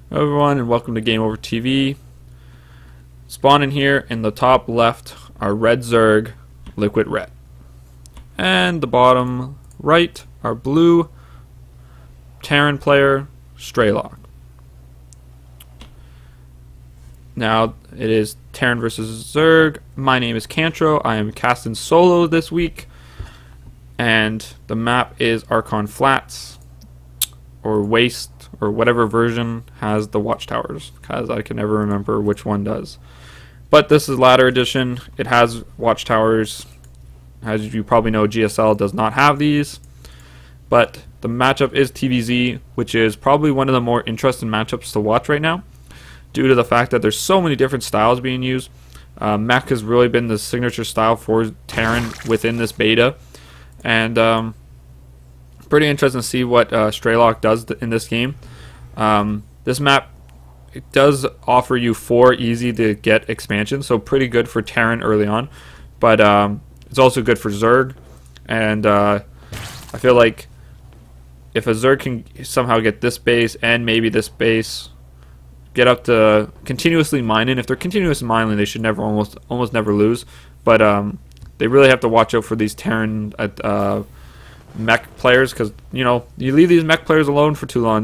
Hello everyone and welcome to Game Over TV. Spawning here in the top left are red Zerg, LiquidRet. And the bottom right are blue Terran player, Starcraft. Now it is Terran versus Zerg. My name is Cantro. I am casting solo this week. And the map is Akilon Flats or Waste, or whatever version has the watchtowers, because I can never remember which one does. But this is ladder edition. It has watchtowers. As you probably know, GSL does not have these. But the matchup is TvZ, which is probably one of the more interesting matchups to watch right now, due to the fact that there's so many different styles being used. Mech has really been the signature style for Terran within this beta. And pretty interesting to see what Starcraft does in this game. This map, it does offer you 4 easy to get expansions, so pretty good for Terran early on, but it's also good for Zerg. And I feel like if a Zerg can somehow get this base and maybe this base, get up to continuously mining. If they're continuously mining, they should never almost never lose, but they really have to watch out for these Terran mech players, because you leave these mech players alone for too long,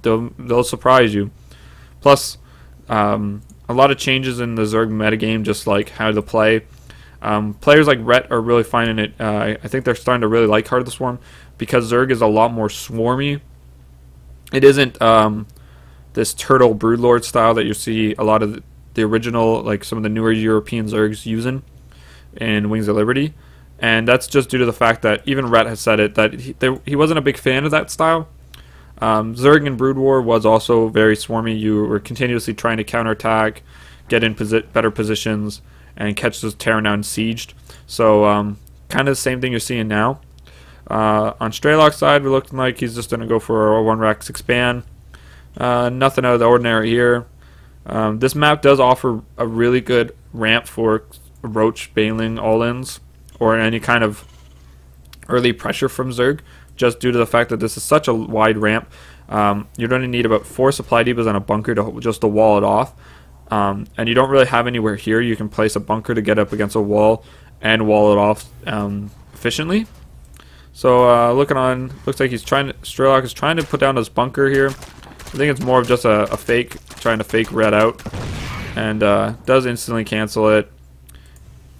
they'll surprise you. Plus a lot of changes in the Zerg metagame, just like how to play. Players like Ret are really finding it. I think they're starting to really like Heart of the Swarm, because Zerg is a lot more swarmy. It isn't this turtle broodlord style that you see a lot of the original, like some of the newer European Zergs using in Wings of Liberty. And that's just due to the fact that even Ret has said it, that he wasn't a big fan of that style. Zerg in Brood War was also very swarmy. You were continuously trying to counterattack, get in better positions, and catch those Terran down sieged. So kind of the same thing you're seeing now. On Starcraft's side, we're looking like he's just going to go for a 1-Rex expand. Nothing out of the ordinary here. This map does offer a really good ramp for Roach bailing all-ins, or any kind of early pressure from Zerg, just due to the fact that this is such a wide ramp. You're going to need about 4 supply depots and a bunker to wall it off. And you don't really have anywhere here. You can place a bunker to get up against a wall and wall it off efficiently. So looks like Starcraft is trying to put down this bunker here. I think it's more of just a fake, trying to fake Red out, and does instantly cancel it,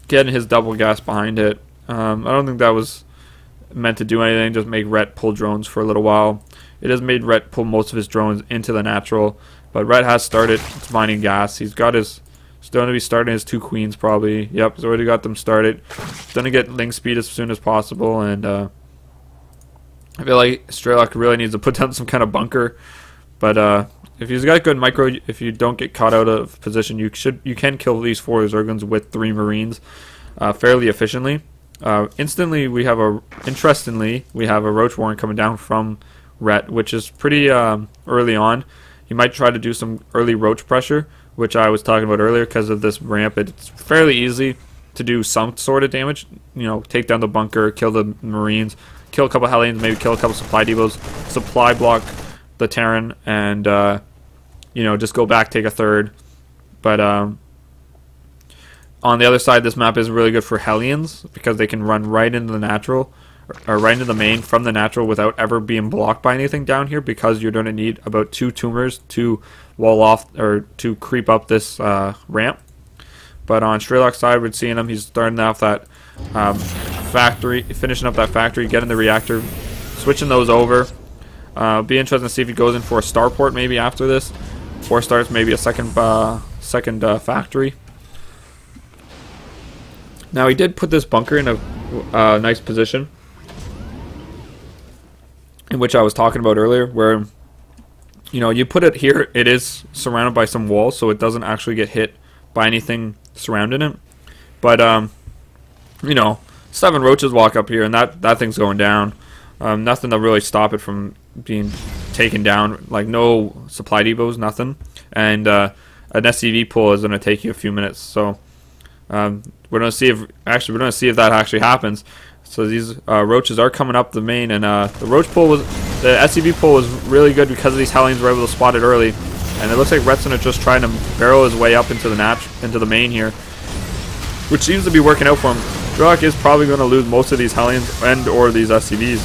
getting his double gas behind it. I don't think that was meant to do anything, just make Ret pull drones for a little while. It has made Ret pull most of his drones into the natural, but Ret has started mining gas. He's going to be starting his 2 queens probably. Yep, he's already got them started. He's going to get link speed as soon as possible, and I feel like Starcraft really needs to put down some kind of bunker. But if he's got good micro, if you don't get caught out of position, you can kill these 4 Zergons with 3 Marines fairly efficiently. Interestingly, we have a Roach Warren coming down from Ret, which is pretty early on. You might try to do some early Roach pressure, which I was talking about earlier. Because of this ramp, it's fairly easy to do some sort of damage. Take down the bunker, kill the Marines, kill a couple Hellions, maybe kill a couple supply depots, supply block the Terran, and just go back, take a third. But on the other side, this map is really good for Hellions, because they can run right into the natural, or right into the main from the natural without ever being blocked by anything down here, because you're going to need about 2 tumors to wall off, or to creep up this ramp. But on Starcraft's side, we're seeing him, he's starting off that factory, finishing up that factory, getting the reactor, switching those over. Be interesting to see if he goes in for a starport maybe after this, or starts maybe a second factory. Now he did put this bunker in a nice position, in which I was talking about earlier, where you put it here, it is surrounded by some walls, so it doesn't actually get hit by anything surrounding it. But 7 roaches walk up here, and that thing's going down. Nothing to really stop it from being taken down, like no supply depots, nothing. And an SCV pull is going to take you a few minutes, so we're going to see if that actually happens. So these roaches are coming up the main, and the SCV pull was really good because these Hellions were able to spot it early. And it looks like Rhett's gonna just try to barrel his way up into the main here, which seems to be working out for him. Starcraft is probably going to lose most of these Hellions and or these SCVs,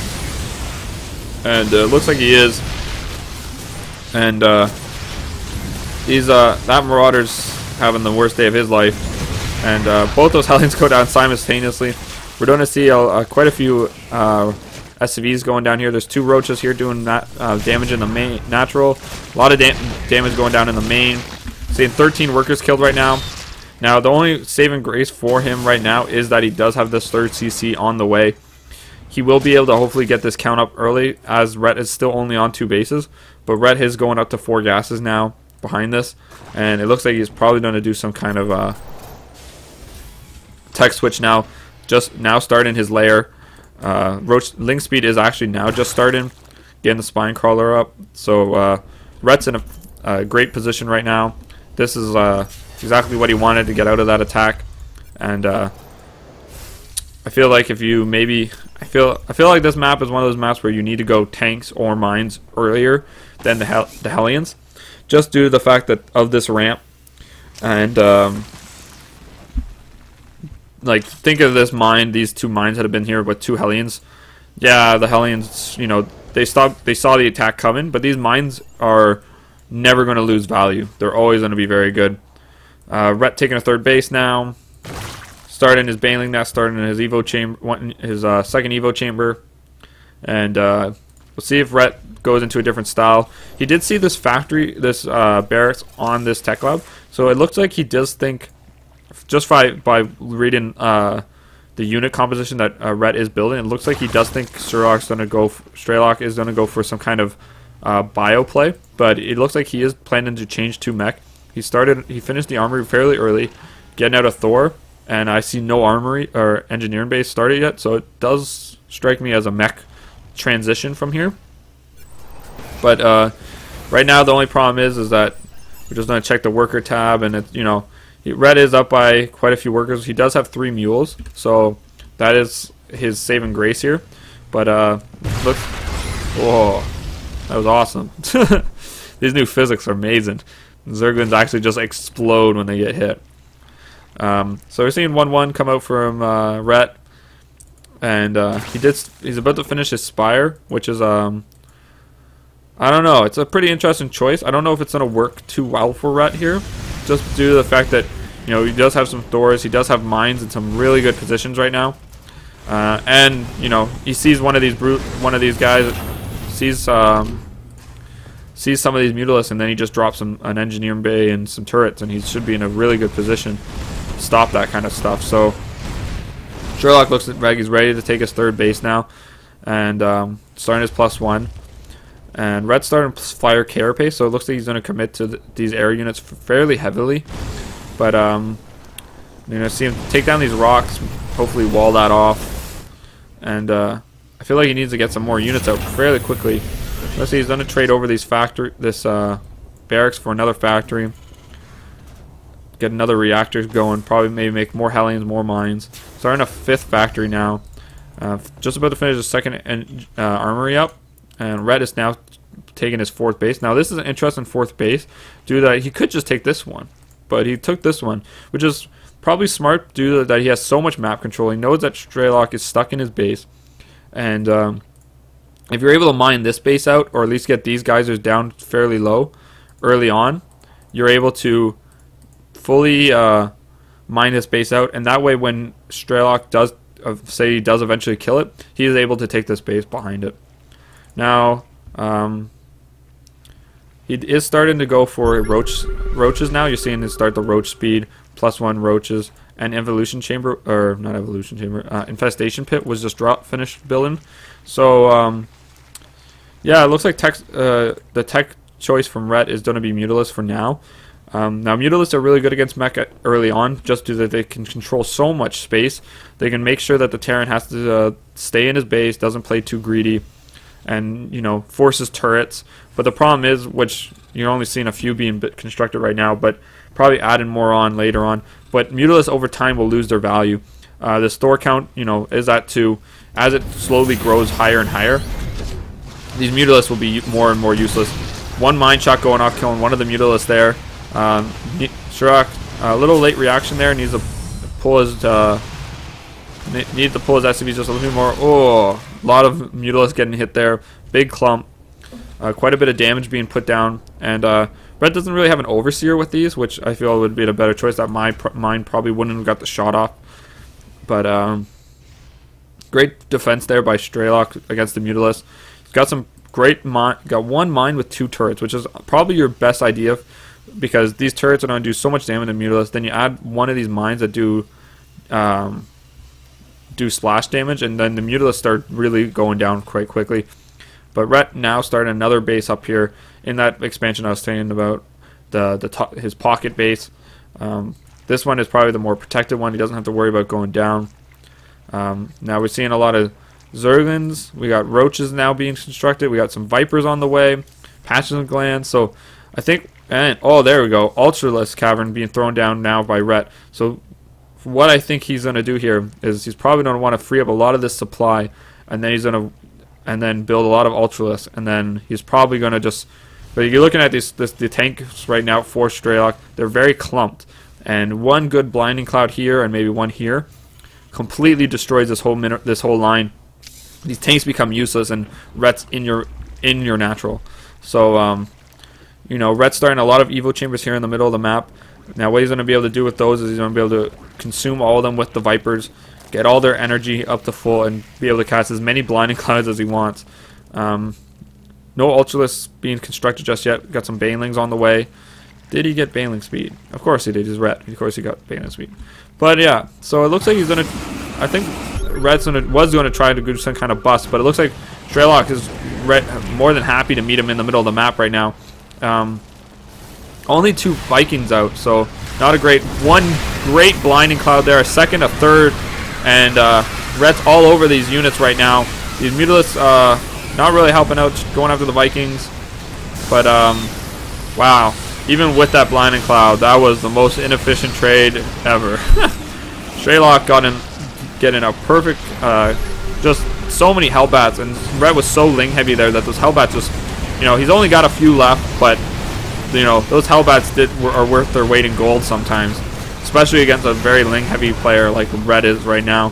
and it looks like he is. And that Marauder's having the worst day of his life, and both those Hellions go down simultaneously. We're going to see quite a few SCVs going down here. There's 2 Roaches here doing that damage in the main natural. A lot of damage going down in the main. Seeing 13 workers killed right now. Now, the only saving grace for him right now is that he does have this 3rd CC on the way. He will be able to hopefully get this count up early, as Rhett is still only on 2 bases. But Rhett is going up to 4 gases now behind this. And it looks like he's probably going to do some kind of tech switch now. Just now starting his lair. Roach Link Speed is actually now just starting. Getting the Spine Crawler up. So Rhett's in a great position right now. This is exactly what he wanted to get out of that attack, and I feel like if you I feel like this map is one of those maps where you need to go tanks or mines earlier than the Hellions, just due to the fact that of this ramp. And like, think of this mine, these 2 mines that have been here with 2 Hellions. Yeah, the Hellions, you know, they saw the attack coming, but these mines are never going to lose value. They're always going to be very good. Rhett taking a 3rd base now, starting his Baneling nest, starting his Evo chamber, his 2nd Evo chamber, and we'll see if Rhett goes into a different style. He did see this factory, this barracks on this tech lab, so it looks like he does think, just by reading the unit composition that Rhett is building, it looks like he does think Starcraft is going to go for some kind of bio play, but it looks like he is planning to change to mech. He finished the armory fairly early, getting out of Thor, and I see no armory or engineering base started yet, so it does strike me as a mech transition from here. But right now the only problem is that we're just going to check the worker tab, and it's, you know, Red is up by quite a few workers. He does have 3 mules, so that is his saving grace here. But look, whoa, that was awesome. These new physics are amazing. Zerglings actually just explode when they get hit. So we're seeing 1-1 come out from Rhett, and he's about to finish his Spire, which is I don't know, it's a pretty interesting choice. I don't know if it's going to work too well for Rhett here, just due to the fact that, you know, he does have some Thors, he does have mines in some really good positions right now, and you know, he sees one of these guys sees some of these Mutalisks, and then he just drops an engineering bay and some turrets, and he should be in a really good position to stop that kind of stuff. So Sherlock looks like he's ready to take his 3rd base now, and starting his +1. And Red's starting Flyer Carapace, so it looks like he's going to commit to these air units fairly heavily. But you know, see him take down these rocks, hopefully wall that off, and I feel like he needs to get some more units out fairly quickly. Let's see, he's going to trade over this barracks for another factory. Get another reactor going. Probably maybe make more Hellions, more mines. Starting a 5th factory now. Just about to finish his 2nd armory up. And Red is now taking his 4th base. Now this is an interesting 4th base, due to that he could just take this one. But he took this one, which is probably smart due to that he has so much map control. He knows that Straylock is stuck in his base. And if you're able to mine this base out, or at least get these geysers down fairly low early on, you're able to fully mine this base out, and that way when Straylock does, say he does eventually kill it, he is able to take this base behind it. Now, he is starting to go for roaches now. You're seeing him start the roach speed, +1 roaches, and evolution chamber, or not evolution chamber, infestation pit was just finished building. So, yeah, it looks like the tech choice from Rhett is going to be Mutalisks for now. Now, Mutalisks are really good against mech early on, just due that they can control so much space. They can make sure that the Terran has to stay in his base, doesn't play too greedy, and, you know, forces turrets. But the problem is, which you're only seeing a few being constructed right now, but probably adding more on later on. But Mutalisks over time will lose their value. The store count, you know, is at 2. As it slowly grows higher and higher, these Mutalisks will be more and more useless. One mine shot going off, killing one of the Mutalisks there. Shrock, a little late reaction there. Needs to pull his SCVs just a little bit more. Oh, a lot of Mutalisks getting hit there. Big clump. Quite a bit of damage being put down. And Red doesn't really have an Overseer with these, which I feel would be a better choice. That mine probably wouldn't have got the shot off. But great defense there by Starcraft against the Mutalisk. He's got some great got one mine with 2 turrets, which is probably your best idea, because these turrets are going to do so much damage to Mutalisk. Then you add one of these mines that do splash damage, and then the Mutalisks start really going down quite quickly. But Rhett now started another base up here in that expansion I was saying about his pocket base. This one is probably the more protected one. He doesn't have to worry about going down. Now we're seeing a lot of Zerglings. We got Roaches now being constructed. We got some Vipers on the way. Patches and Glands. So I think, and oh, there we go. Ultralisk Cavern being thrown down now by Rhett. So what I think he's going to do here is he's probably going to want to free up a lot of this supply, and then he's going to build a lot of Ultralisk, and then he's probably going to just. But you're looking at the tanks right now for Straylock. They're very clumped, and one good blinding cloud here and maybe one here completely destroys this whole line. These tanks become useless, and Rhett's in your natural. So you know, Rhett's starting a lot of Evo chambers here in the middle of the map. Now what he's going to be able to do with those is he's going to be able to consume all of them with the Vipers, get all their energy up to full, and be able to cast as many blinding clouds as he wants. No Ultralisks being constructed just yet. Got some Banelings on the way. Did he get Baneling speed? Of course he did. He's Rhett. Of course he got Baneling speed. But yeah, so it looks like he's going to. I think Rhett's was going to try to do some kind of bust, but it looks like Straylock is more than happy to meet him in the middle of the map right now. Only 2 Vikings out, so not a great one. Great blinding cloud there, a second, a third, and Rhett's all over these units right now. These Mutalisks not really helping out, going after the Vikings, but wow, even with that blinding cloud, that was the most inefficient trade ever. Straylock getting a perfect, just so many Hellbats, and Rhett was so Ling heavy there that those Hellbats just, you know, he's only got a few left, but you know, those Hellbats are worth their weight in gold sometimes, especially against a very Ling heavy player like Rhett is right now.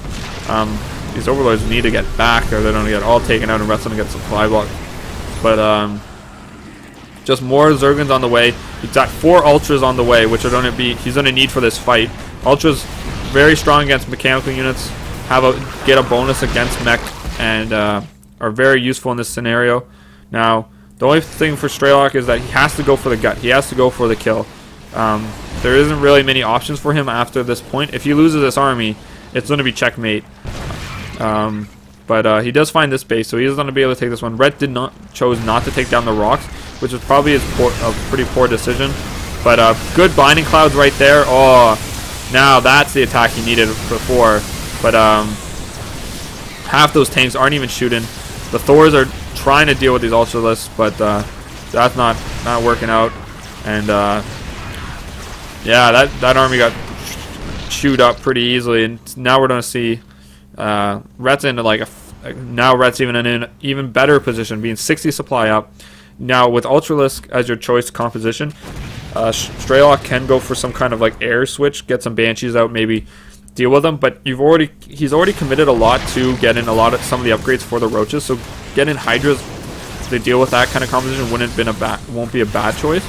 These Overlords need to get back, or they're going to get all taken out, and Rhett's going to get supply block. But just more Zerglings on the way. He's got 4 Ultras on the way, which are going to be he's going to need for this fight. Ultras very strong against mechanical units, get a bonus against mech, and are very useful in this scenario. Now, the only thing for Straylock is that he has to go for the gut. He has to go for the kill. There isn't really many options for him after this point. If he loses this army, it's going to be checkmate. But he does find this base, so he is going to be able to take this one. Rhett chose not to take down the rocks, which was probably a pretty poor decision. But good blinding clouds right there. Oh, now that's the attack he needed before. But half those tanks aren't even shooting. The Thors are trying to deal with these Ultralisks, but that's not working out. And yeah, that army got chewed up pretty easily, and now we're going to see Rhett's into now Rhett's even in an even better position, being 60 supply up. Now with Ultralisk as your choice composition, Straylock can go for some kind of like air switch, get some Banshees out, maybe deal with them. But he's already committed a lot to getting some of the upgrades for the Roaches. So getting Hydras to deal with that kind of composition won't be a bad choice.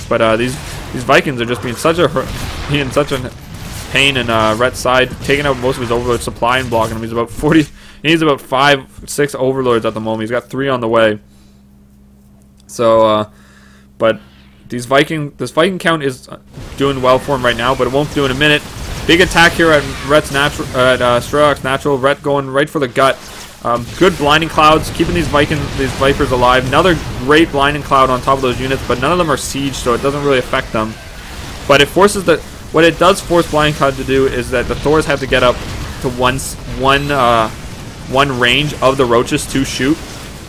But these Vikings are just being such a pain in Rhett's side, taking out most of his Overlord supply and blocking him. He's about 40. He needs about 5-6 Overlords at the moment. He's got 3 on the way. So, but this Viking count is doing well for him right now, but it won't do in a minute. Big attack here at Straylock's natural. Rhett going right for the gut. Good blinding clouds, keeping these Vipers alive. Another great blinding cloud on top of those units, but none of them are siege, so it doesn't really affect them. But it forces what it does force blinding cloud to do is that the Thors have to get up to one range of the Roaches to shoot.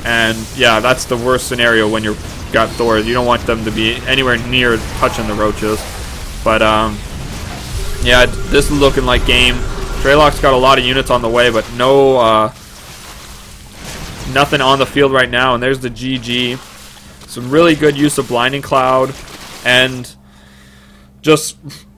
And yeah, that's the worst scenario when you've got Thors. You don't want them to be anywhere near touching the Roaches. But yeah, this is looking like game. Straylock's got a lot of units on the way, but nothing on the field right now. And there's the GG. some really good use of Blinding Cloud, and just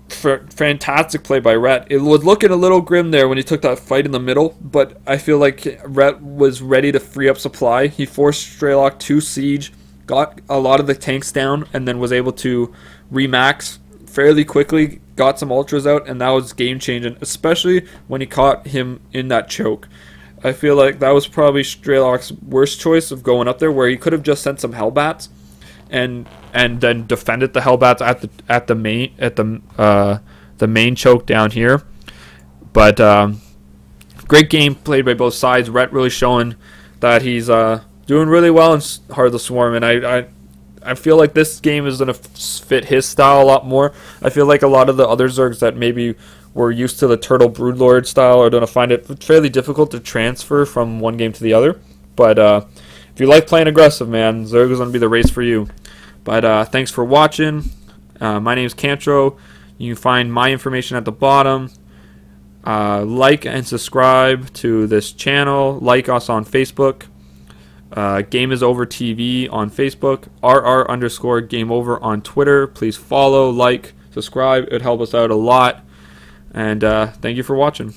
fantastic play by Rhett. It was looking a little grim there when he took that fight in the middle, but I feel like Rhett was ready to free up supply. He forced Strelok to siege, got a lot of the tanks down, and then was able to remax fairly quickly, got some ultras out, and that was game changing, especially when he caught him in that choke. I feel like that was probably Strelok's worst choice of going up there, where he could have just sent some Hellbats and then defended the Hellbats at the main choke down here. But great game played by both sides. Rhett really showing that he's doing really well in Heart of the Swarm, and I feel like this game is going to fit his style a lot more. I feel like a lot of the other Zergs that maybe were used to the Turtle Broodlord style are going to find it fairly difficult to transfer from one game to the other. But if you like playing aggressive, man, Zerg is going to be the race for you. But thanks for watching. My name is Cantro. You can find my information at the bottom. Like and subscribe to this channel. Like us on Facebook. Game is Over TV on Facebook. RR_Game Over on Twitter. Please follow, like, subscribe. It would help us out a lot. And thank you for watching.